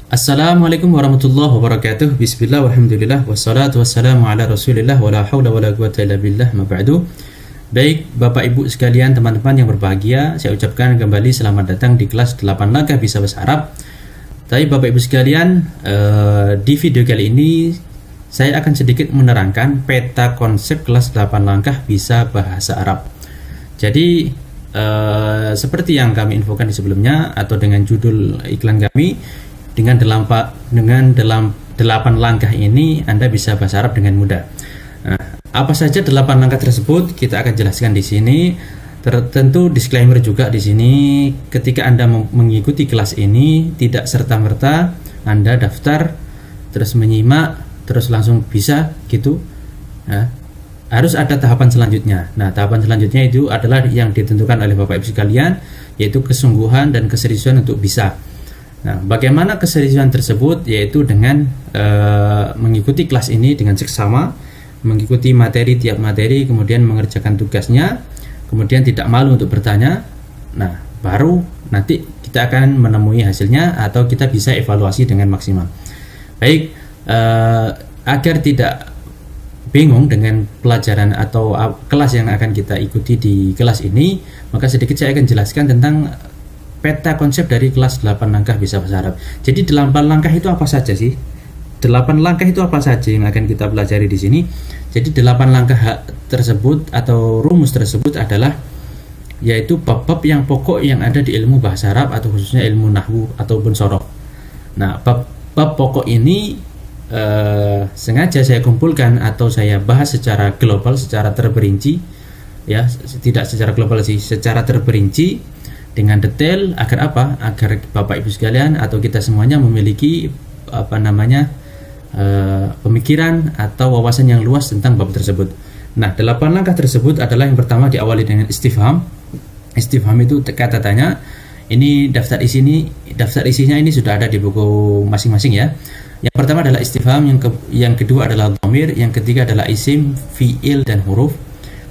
Assalamualaikum warahmatullahi wabarakatuh. Bismillah walhamdulillah wassalatu wassalamu ala rasulillah wala hawla wala quwata illa billah ma ba'du. Baik Bapak Ibu sekalian, teman-teman yang berbahagia, saya ucapkan kembali selamat datang di kelas 8 langkah bisa bahasa Arab. Tapi Bapak Ibu sekalian, di video kali ini saya akan sedikit menerangkan peta konsep kelas 8 langkah bisa bahasa Arab. Jadi seperti yang kami infokan di sebelumnya atau dengan judul iklan kami, dengan dalam 8 langkah ini Anda bisa bahasa Arab dengan mudah. Nah, apa saja 8 langkah tersebut kita akan jelaskan di sini. Tentu disclaimer juga di sini, ketika Anda mengikuti kelas ini tidak serta-merta Anda daftar terus menyimak terus langsung bisa gitu. Nah, harus ada tahapan selanjutnya. Nah, tahapan selanjutnya itu adalah yang ditentukan oleh Bapak Ibu sekalian, yaitu kesungguhan dan keseriusan untuk bisa. Nah, bagaimana keseriusan tersebut? Yaitu dengan mengikuti kelas ini dengan seksama, mengikuti materi tiap materi, kemudian mengerjakan tugasnya, kemudian tidak malu untuk bertanya. Nah, baru nanti kita akan menemui hasilnya atau kita bisa evaluasi dengan maksimal. Baik, agar tidak bingung dengan pelajaran atau kelas yang akan kita ikuti di kelas ini, maka sedikit saya akan jelaskan tentang peta konsep dari kelas 8 langkah bisa bahasa Arab. Jadi 8 langkah itu apa saja sih? 8 langkah itu apa saja yang akan kita pelajari di sini? Jadi 8 langkah tersebut atau rumus tersebut adalah yaitu bab-bab yang pokok yang ada di ilmu bahasa Arab atau khususnya ilmu nahwu ataupun sorof. Nah, bab pokok ini sengaja saya kumpulkan atau saya bahas secara global, secara terperinci, ya, tidak secara global sih, secara terperinci dengan detail. Agar apa? Agar Bapak Ibu sekalian atau kita semuanya memiliki pemikiran atau wawasan yang luas tentang bab tersebut. Nah, 8 langkah tersebut adalah yang pertama diawali dengan istifham. Istifham itu kata tanya. Ini daftar isinya ini sudah ada di buku masing-masing ya. Yang pertama adalah istifham, yang kedua adalah dhamir, yang ketiga adalah isim, fiil dan huruf.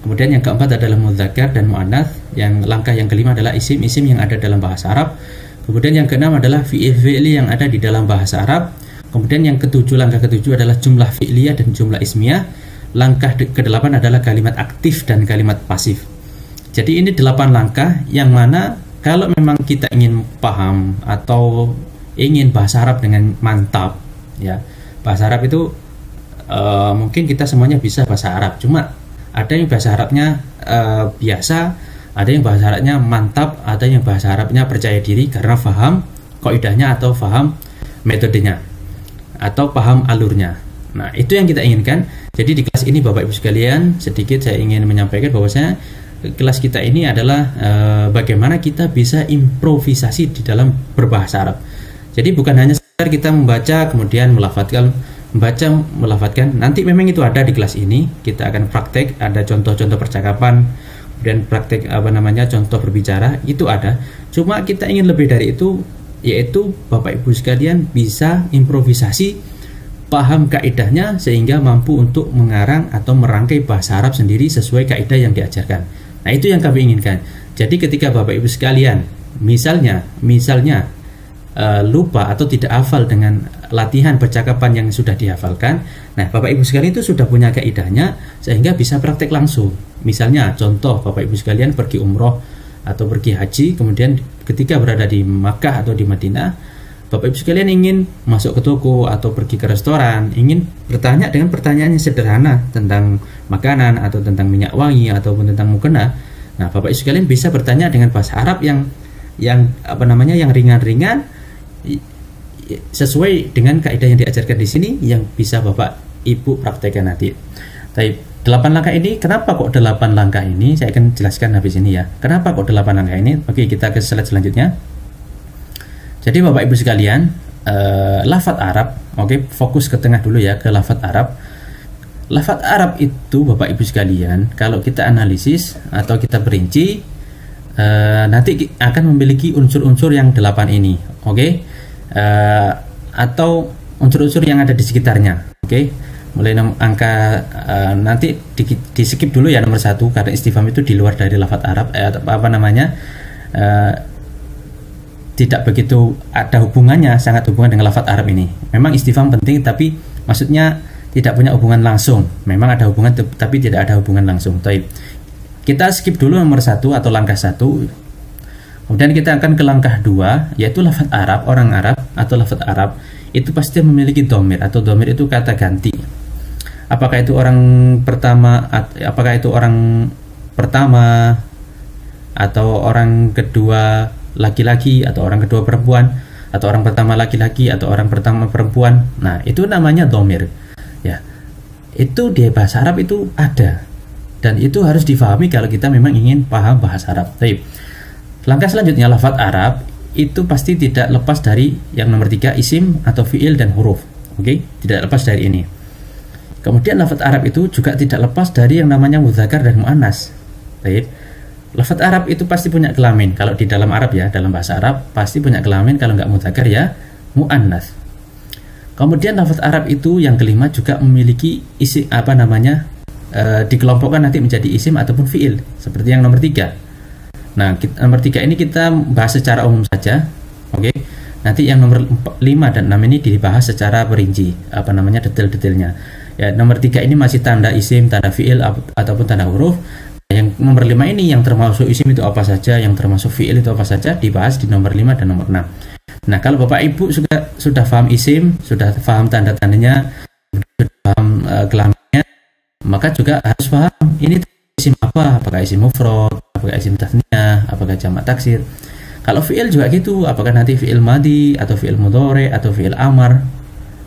Kemudian yang keempat adalah mudzakkar dan muannats. Yang langkah yang kelima adalah isim-isim yang ada dalam bahasa Arab. Kemudian yang keenam adalah fi'il-fi'li yang ada di dalam bahasa Arab. Kemudian yang ketujuh, langkah ketujuh adalah jumlah fi'liyah dan jumlah ismiyah. Langkah kedelapan adalah kalimat aktif dan kalimat pasif. Jadi ini 8 langkah yang mana kalau memang kita ingin paham atau ingin bahasa Arab dengan mantap, ya, bahasa Arab itu mungkin kita semuanya bisa bahasa Arab, cuma ada yang bahasa Arabnya biasa, ada yang bahasa Arabnya mantap, ada yang bahasa Arabnya percaya diri karena paham kaidahnya atau paham metodenya atau paham alurnya. Nah, itu yang kita inginkan. Jadi di kelas ini Bapak Ibu sekalian, sedikit saya ingin menyampaikan bahwasanya kelas kita ini adalah bagaimana kita bisa improvisasi di dalam berbahasa Arab. Jadi bukan hanya sekedar kita membaca kemudian melafatkan, nanti memang itu ada di kelas ini. Kita akan praktek, ada contoh-contoh percakapan, kemudian praktek contoh berbicara, itu ada. Cuma kita ingin lebih dari itu, yaitu Bapak Ibu sekalian bisa improvisasi, paham kaidahnya sehingga mampu untuk mengarang atau merangkai bahasa Arab sendiri sesuai kaidah yang diajarkan. Nah, itu yang kami inginkan. Jadi ketika Bapak Ibu sekalian misalnya lupa atau tidak hafal dengan latihan percakapan yang sudah dihafalkan, nah Bapak Ibu sekalian itu sudah punya kaidahnya sehingga bisa praktek langsung. Misalnya contoh, Bapak Ibu sekalian pergi umroh atau pergi haji, kemudian ketika berada di Makkah atau di Madinah, Bapak Ibu sekalian ingin masuk ke toko atau pergi ke restoran, ingin bertanya dengan pertanyaan yang sederhana tentang makanan atau tentang minyak wangi ataupun tentang mukena. Nah, Bapak Ibu sekalian bisa bertanya dengan bahasa Arab yang ringan-ringan sesuai dengan kaidah yang diajarkan di sini, yang bisa Bapak Ibu praktekkan nanti. Tapi 8 langkah ini, kenapa kok 8 langkah ini? Saya akan jelaskan habis ini ya. Kenapa kok 8 langkah ini? Oke, kita ke slide selanjutnya. Jadi Bapak Ibu sekalian, lafadz Arab, oke, fokus ke tengah dulu ya, ke lafadz Arab. Lafadz Arab itu Bapak Ibu sekalian, kalau kita analisis atau kita perinci, nanti akan memiliki unsur-unsur yang 8 ini, oke? Atau unsur-unsur yang ada di sekitarnya, oke? Mulai angka nanti di skip dulu ya nomor 1 karena istifham itu di luar dari lafadz Arab, tidak begitu ada hubungannya, sangat hubungan dengan lafadz Arab ini. Memang istifham penting, tapi maksudnya tidak punya hubungan langsung. Memang ada hubungan, tapi tidak ada hubungan langsung. Taib. Kita skip dulu nomor 1 atau langkah 1. Kemudian kita akan ke langkah 2, yaitu lafadz Arab, orang Arab atau lafadz Arab itu pasti memiliki domir, atau domir itu kata ganti. Apakah itu orang pertama, atau orang kedua laki-laki, atau orang kedua perempuan, atau orang pertama laki-laki, atau orang pertama perempuan. Nah, itu namanya domir. Ya, itu di bahasa Arab itu ada, dan itu harus difahami kalau kita memang ingin paham bahasa Arab. Baik. Langkah selanjutnya, lafadz Arab itu pasti tidak lepas dari yang nomor 3, isim atau fiil dan huruf. Oke, tidak lepas dari ini. Kemudian lafadz Arab itu juga tidak lepas dari yang namanya mudzakkar dan muannas. Baik. Lafadz Arab itu pasti punya kelamin. Kalau di dalam Arab ya, dalam bahasa Arab pasti punya kelamin, kalau nggak mudzakkar ya muannas. Kemudian lafadz Arab itu yang kelima juga memiliki isi dikelompokkan nanti menjadi isim ataupun fiil, seperti yang nomor 3. Nah, nomor 3 ini kita bahas secara umum saja. Oke. Nanti yang nomor 5 dan 6 ini dibahas secara perinci, detail-detailnya. Ya, nomor 3 ini masih tanda isim, tanda fiil ataupun tanda huruf. Yang nomor 5 ini yang termasuk isim itu apa saja, yang termasuk fiil itu apa saja, dibahas di nomor 5 dan nomor 6. Nah, kalau Bapak Ibu sudah paham isim, sudah paham tanda-tandanya, sudah paham kelaminnya, maka juga harus paham ini isim apa, apakah isim mufrad, apakah isim tasniyah, apakah jamak taksir. Kalau fiil juga gitu, apakah nanti fiil madi atau fiil mudhari atau fiil amar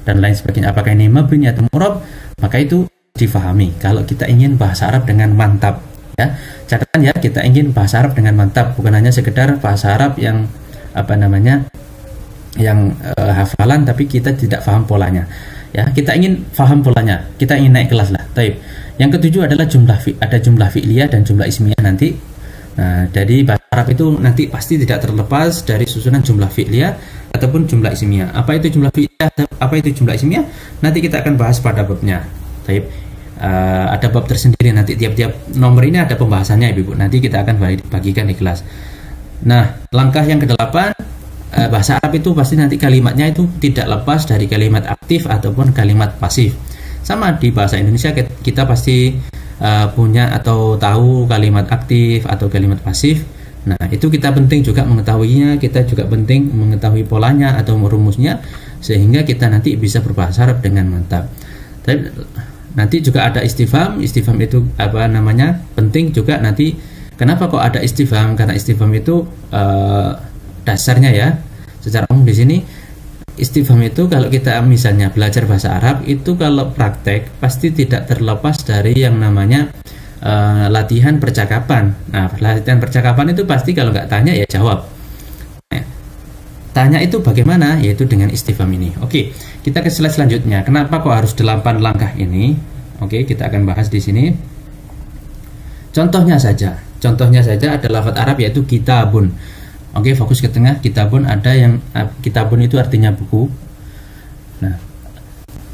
dan lain sebagainya, apakah ini mabni atau mu'rab, maka itu difahami kalau kita ingin bahasa Arab dengan mantap. Ya, catatan ya, kita ingin bahasa Arab dengan mantap, bukan hanya sekedar bahasa Arab yang hafalan tapi kita tidak paham polanya. Ya, kita ingin paham polanya, kita ingin naik kelas lah. Taib. Yang ketujuh adalah ada jumlah fi'liyah dan jumlah ismiyah nanti. Nah, dari bahasa Arab itu nanti pasti tidak terlepas dari susunan jumlah fi'liyah ataupun jumlah ismiyah. Apa itu jumlah fi'liyah? Apa itu jumlah ismiyah? Nanti kita akan bahas pada babnya. Taib. Ada bab tersendiri nanti, tiap-tiap nomor ini ada pembahasannya Ibu. Nanti kita akan bagikan di kelas. Nah, langkah yang ke-8, bahasa Arab itu pasti nanti kalimatnya itu tidak lepas dari kalimat aktif ataupun kalimat pasif. Sama di bahasa Indonesia kita pasti punya atau tahu kalimat aktif atau kalimat pasif. Nah, itu kita penting juga mengetahuinya, kita juga penting mengetahui polanya atau rumusnya, sehingga kita nanti bisa berbahasa Arab dengan mantap. Nanti juga ada istifham itu penting juga nanti. Kenapa kok ada istifham? Karena istifham itu dasarnya ya, secara umum di sini istifham itu kalau kita misalnya belajar bahasa Arab itu kalau praktek pasti tidak terlepas dari yang namanya latihan percakapan. Nah, latihan percakapan itu pasti kalau nggak tanya ya jawab. Tanya itu bagaimana? Yaitu dengan istifham ini. Oke, kita ke slide selanjutnya. Kenapa kok harus 8 langkah ini? Oke, kita akan bahas di sini. Contohnya saja ada lafadz Arab yaitu kitabun. Oke, fokus ke tengah. Kitabun, ada yang kitabun itu artinya buku. Nah,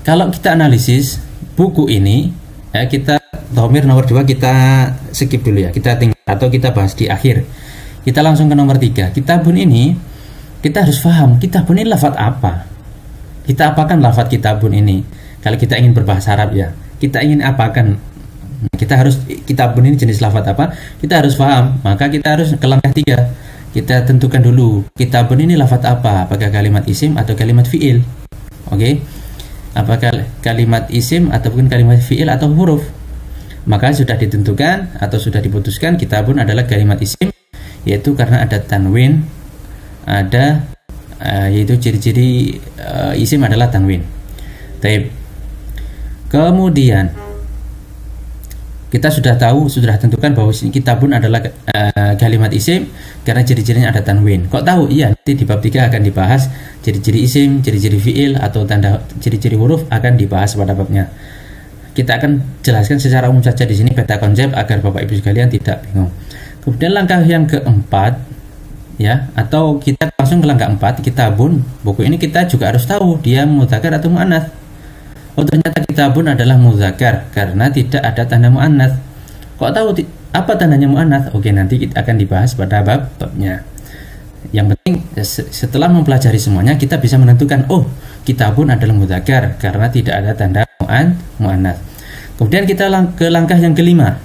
kalau kita analisis buku ini, ya, kita dhamir nomor 2 kita skip dulu ya. Kita tinggal atau kita bahas di akhir. Kita langsung ke nomor 3. Kitabun ini kita harus paham kitabun ini lafadz apa. Kita apakan lafadz kitabun ini? Kalau kita ingin berbahasa Arab ya, kita ingin apakan? Kita harus kitabun ini jenis lafadz apa? Kita harus paham. Maka kita harus ke langkah 3. Kita tentukan dulu kitabun ini lafadz apa? Apakah kalimat isim atau kalimat fiil? Oke. Apakah kalimat isim ataupun kalimat fiil atau huruf? Maka sudah ditentukan atau sudah diputuskan kitabun adalah kalimat isim, yaitu karena ada tanwin, ada yaitu ciri-ciri isim adalah tanwin. Kemudian kita sudah tentukan bahwa kitabun adalah kalimat isim karena ciri-cirinya ada tanwin. Kok tahu? Iya, nanti di bab 3 akan dibahas ciri-ciri isim, ciri-ciri fiil atau tanda ciri-ciri huruf akan dibahas pada babnya. Kita akan jelaskan secara umum saja di sini peta konsep agar Bapak Ibu sekalian tidak bingung. Kemudian langkah yang keempat, ya, atau kita langsung ke langkah 4, kitabun. Buku ini kita juga harus tahu dia mudzakkar atau muannats. Oh, ternyata kitabun adalah mudzakkar karena tidak ada tanda muannats. Kok tahu apa tandanya muannats? Oke, nanti kita akan dibahas pada babnya. Yang penting setelah mempelajari semuanya kita bisa menentukan, oh kitabun adalah mudzakkar karena tidak ada tanda muannats. Kemudian kita ke langkah yang kelima.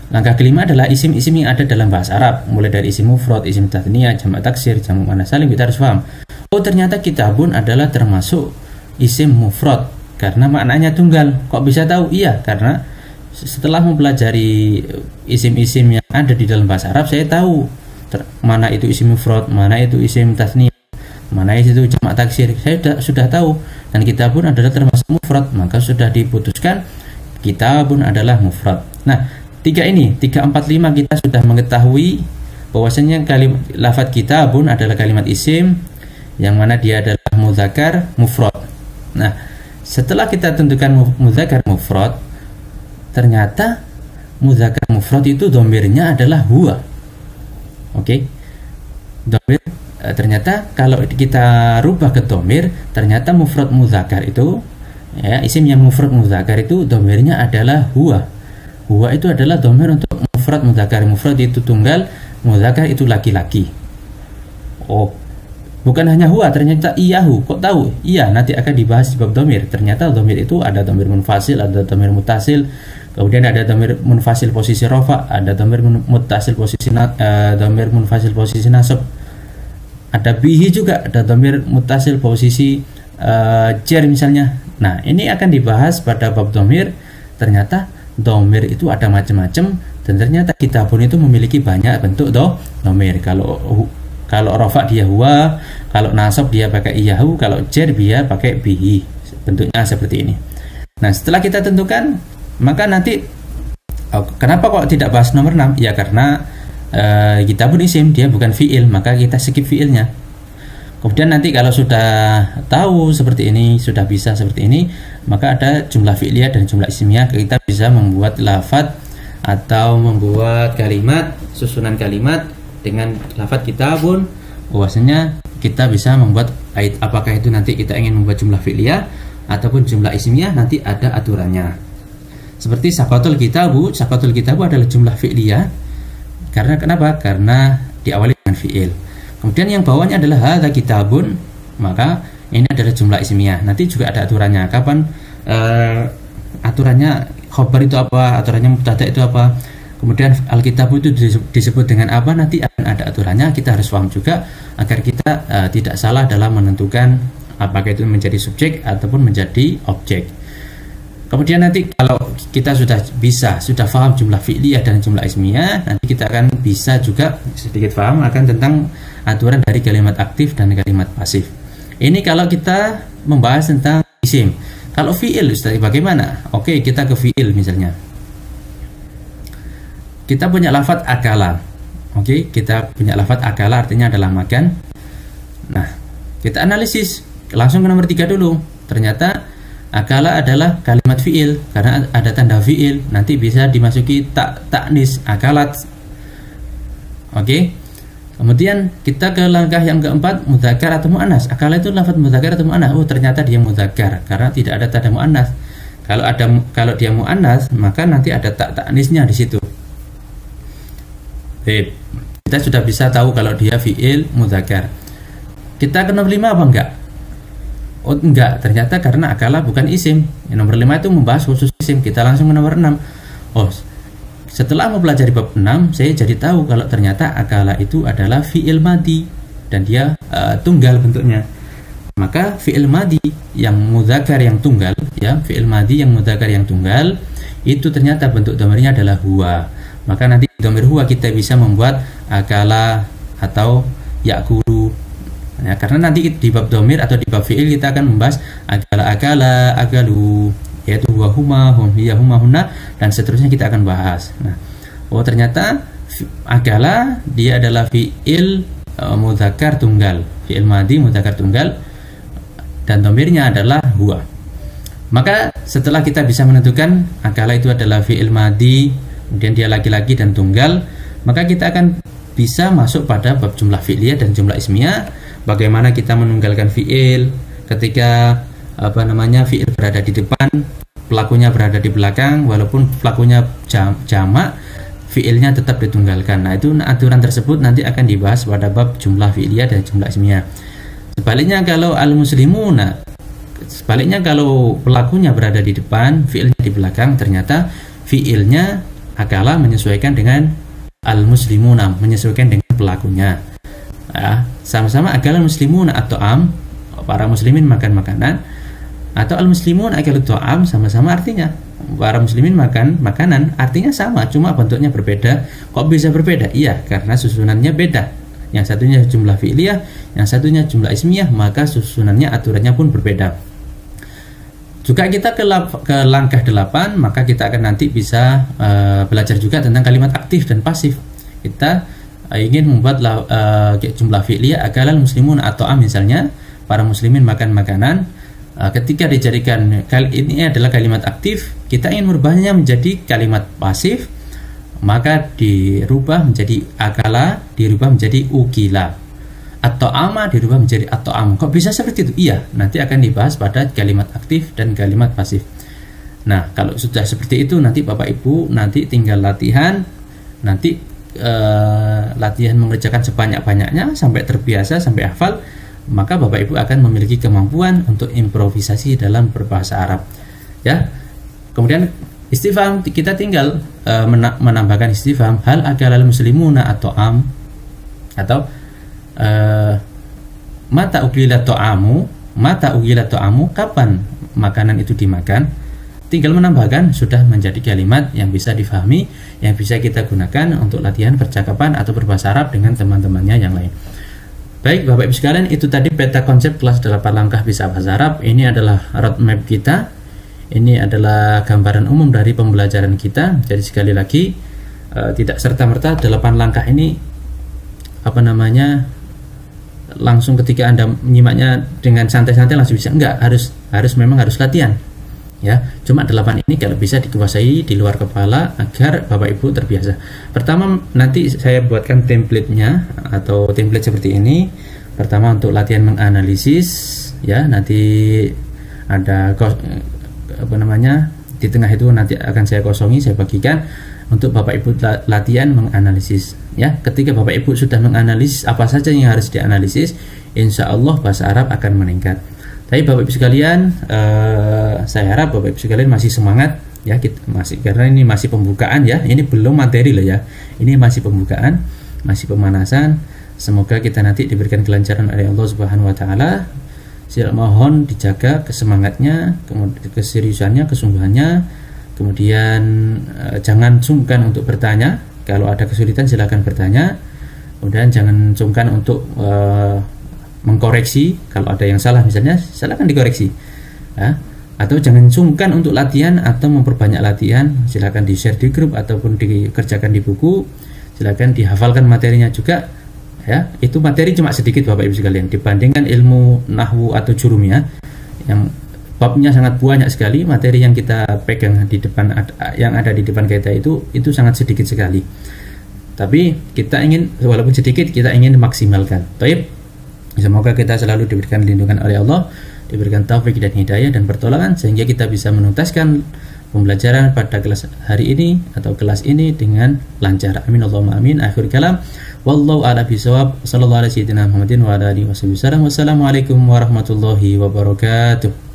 Langkah kelima adalah isim-isim yang ada dalam bahasa Arab, mulai dari isim mufrad, isim tatniyah, jamak taksir, jamak muannats salim. Kita harus paham, oh ternyata kitabun adalah termasuk isim mufrad karena maknanya tunggal. Kok bisa tahu? Iya, karena setelah mempelajari isim-isim yang ada di dalam bahasa Arab, saya tahu mana itu isim mufrad, mana itu isim tasniyah, mana itu jamak taksir. Saya sudah tahu, dan kitabun adalah termasuk mufrad, maka sudah diputuskan kitabun adalah mufrad. Nah, 3, 4, 5 kita sudah mengetahui bahwasanya kalimat lafadz kitabun adalah kalimat isim yang mana dia adalah mudzakkar mufrad. Nah, setelah kita tentukan mudzakkar mufrad, ternyata mudzakkar mufrad itu dhamirnya adalah huwa. Oke, dhamir ternyata kalau kita rubah ke dhamir, ternyata mufrad mudzakkar itu, ya, isim yang mufrad mudzakkar itu dhamirnya adalah huwa. Huwa itu adalah dhamir untuk mufrad mudzakkar. Mufrad itu tunggal, mudzakkar itu laki-laki. Oh, bukan hanya huwa, ternyata iyahu. Kok tahu? Iya, nanti akan dibahas di bab dhamir. Ternyata dhamir itu ada dhamir munfasil, ada dhamir muttasil. Kemudian ada dhamir munfasil posisi rafa, ada dhamir muttasil posisi dhamir munfasil posisi nasab. Ada bihi juga, ada dhamir muttasil posisi jar misalnya. Nah, ini akan dibahas pada bab dhamir. Ternyata dhamir itu ada macam-macam, dan ternyata kitabun itu memiliki banyak bentuk dhamir. Kalau rafa dia huwa, kalau nasab dia pakai iyahu, kalau jar dia pakai bihi. Bentuknya seperti ini. Nah, setelah kita tentukan, maka nanti kenapa kok tidak bahas nomor 6? Ya karena kitabun isim, dia bukan fiil, maka kita skip fiilnya. Kemudian nanti kalau sudah tahu seperti ini, sudah bisa seperti ini, maka ada jumlah fi'liyah dan jumlah ismiyah. Kita bisa membuat lafadz atau membuat kalimat, susunan kalimat dengan lafadz kitabun. Bahwasanya kita bisa membuat apakah itu nanti kita ingin membuat jumlah fi'liyah ataupun jumlah ismiyah, nanti ada aturannya. Seperti saqatul kitabu adalah jumlah fi'liyah. Karena kenapa? Karena diawali dengan fi'il. Kemudian yang bawahnya adalah hadza kitabun, maka ini adalah jumlah ismiyah. Nanti juga ada aturannya. Kapan aturannya khobar itu apa? Aturannya mubtada itu apa? Kemudian alkitabu itu disebut dengan apa? Nanti akan ada aturannya. Kita harus paham juga agar kita tidak salah dalam menentukan apakah itu menjadi subjek ataupun menjadi objek. Kemudian nanti kalau kita sudah paham jumlah fi'liyah dan jumlah ismiyah, nanti kita akan bisa juga sedikit paham akan tentang aturan dari kalimat aktif dan kalimat pasif. Ini kalau kita membahas tentang isim. Kalau fi'il, Ustaz, bagaimana? Oke, kita ke fi'il misalnya. Kita punya lafadz akala. Oke, kita punya lafadz akala artinya adalah makan. Nah, kita analisis langsung ke nomor 3 dulu. Ternyata akala adalah kalimat fi'il karena ada tanda fi'il, nanti bisa dimasuki ta'nis akalat. Oke. Kemudian kita ke langkah yang keempat, mudzakkar atau muannats. Akala itu lafadz mudzakkar atau muannats. Oh, ternyata dia mudzakkar karena tidak ada tanda muannats. Kalau dia muannats, maka nanti ada ta'nisnya di situ. Baik. Kita sudah bisa tahu kalau dia fi'il mudzakkar. Kita ke nomor 5 apa enggak? Oh enggak, ternyata karena akala bukan isim. Nomor 5 itu membahas khusus isim. Kita langsung ke nomor 6. Oh, setelah mempelajari bab 6, saya jadi tahu kalau ternyata akala itu adalah fi'il madi dan dia tunggal bentuknya. Maka fi'il madi yang mudzakkar yang tunggal, ya, fi'il madi yang mudzakkar yang tunggal itu ternyata bentuk dhamirnya adalah huwa. Maka nanti dhamir huwa kita bisa membuat akala atau yakulu. Ya, karena nanti di bab dhamir atau di bab fi'il kita akan membahas akala, akalu, yaitu huwa huma, hum hiya huma hunna, dan seterusnya kita akan bahas. Nah, oh ternyata akala dia adalah fi'il mudzakkar tunggal, fi'il madi mudzakkar tunggal, dan dhamirnya adalah huwa. Maka setelah kita bisa menentukan akala itu adalah fi'il madi, kemudian dia laki-laki dan tunggal, maka kita akan bisa masuk pada bab jumlah fi'liyah dan jumlah ismiyah. Bagaimana kita menunggalkan fi'il ketika fi'il berada di depan, pelakunya berada di belakang, walaupun pelakunya jamak, fiilnya tetap ditunggalkan. Nah, itu aturan tersebut nanti akan dibahas pada bab jumlah fi'liyah dan jumlah ismiyah. Sebaliknya kalau pelakunya berada di depan, fiilnya di belakang, ternyata fiilnya akala menyesuaikan dengan al-muslimuna, menyesuaikan dengan pelakunya. Ya, sama-sama akala muslimuna atau para muslimin makan makanan, atau al-muslimun akalu ta'am, sama-sama artinya para muslimin makan makanan, artinya sama, cuma bentuknya berbeda. Kok bisa berbeda? Iya, karena susunannya beda. Yang satunya jumlah fi'liyah, yang satunya jumlah ismiyah, maka susunannya, aturannya pun berbeda. Juga kita ke langkah 8, maka kita akan nanti bisa belajar juga tentang kalimat aktif dan pasif. Kita ingin membuat jumlah fi'liyah akalal muslimun atau misalnya para muslimin makan makanan. Ketika dijadikan ini adalah kalimat aktif, kita ingin merubahnya menjadi kalimat pasif, maka dirubah menjadi akala, dirubah menjadi ukila, atau ama dirubah menjadi atau am. Kok bisa seperti itu? Iya, nanti akan dibahas pada kalimat aktif dan kalimat pasif. Nah, kalau sudah seperti itu, nanti Bapak Ibu nanti tinggal latihan, nanti latihan mengerjakan sebanyak-banyaknya sampai terbiasa, sampai hafal. Maka Bapak Ibu akan memiliki kemampuan untuk improvisasi dalam berbahasa Arab. Ya. Kemudian istifham, kita tinggal menambahkan istifham, hal akalal muslimuna atau atau mata ukilat to'amu, kapan makanan itu dimakan. Tinggal menambahkan, sudah menjadi kalimat yang bisa difahami, yang bisa kita gunakan untuk latihan percakapan atau berbahasa Arab dengan teman-temannya yang lain. Baik Bapak Ibu sekalian, itu tadi peta konsep kelas 8 langkah bisa bahasa Arab. Ini adalah roadmap kita, ini adalah gambaran umum dari pembelajaran kita. Jadi sekali lagi, tidak serta-merta 8 langkah ini langsung ketika Anda menyimaknya dengan santai-santai langsung bisa. Enggak, memang harus latihan. Ya, cuma 8 ini kalau bisa dikuasai di luar kepala agar Bapak Ibu terbiasa. Pertama, nanti saya buatkan template-nya atau template seperti ini. Pertama untuk latihan menganalisis, ya, nanti ada di tengah itu nanti akan saya kosongi, saya bagikan untuk Bapak Ibu latihan menganalisis. Ya, ketika Bapak Ibu sudah menganalisis apa saja yang harus dianalisis, insya Allah bahasa Arab akan meningkat. Tapi Bapak Ibu sekalian, saya harap Bapak Ibu sekalian masih semangat ya, karena ini masih pembukaan ya, ini belum materi loh ya, ini masih pembukaan, masih pemanasan. Semoga kita nanti diberikan kelancaran oleh Allah Subhanahu Wa Taala. Saya mohon dijaga kesemangatnya, kemudian keseriusannya, kesungguhannya, kemudian jangan sungkan untuk bertanya. Kalau ada kesulitan silakan bertanya, kemudian jangan sungkan untuk mengkoreksi kalau ada yang salah, misalnya silakan dikoreksi ya. Atau jangan sungkan untuk latihan atau memperbanyak latihan, silakan di share di grup ataupun dikerjakan di buku, silakan dihafalkan materinya juga ya. Itu materi cuma sedikit Bapak Ibu sekalian dibandingkan ilmu nahwu atau jurumiyah yang babnya sangat banyak sekali. Materi yang kita pegang di depan, yang ada di depan kita itu sangat sedikit sekali, tapi kita ingin, walaupun sedikit, kita ingin memaksimalkan. Baik, semoga kita selalu diberikan lindungan oleh Allah, diberikan taufik dan hidayah dan pertolongan sehingga kita bisa menuntaskan pembelajaran pada kelas hari ini atau kelas ini dengan lancar. Amin Allahumma amin. Akhir kalam, wallahu a'lam bishawab. Sallallahu alaihi wasallam wa ala alihi wasallam. Wassalamualaikum warahmatullahi wabarakatuh.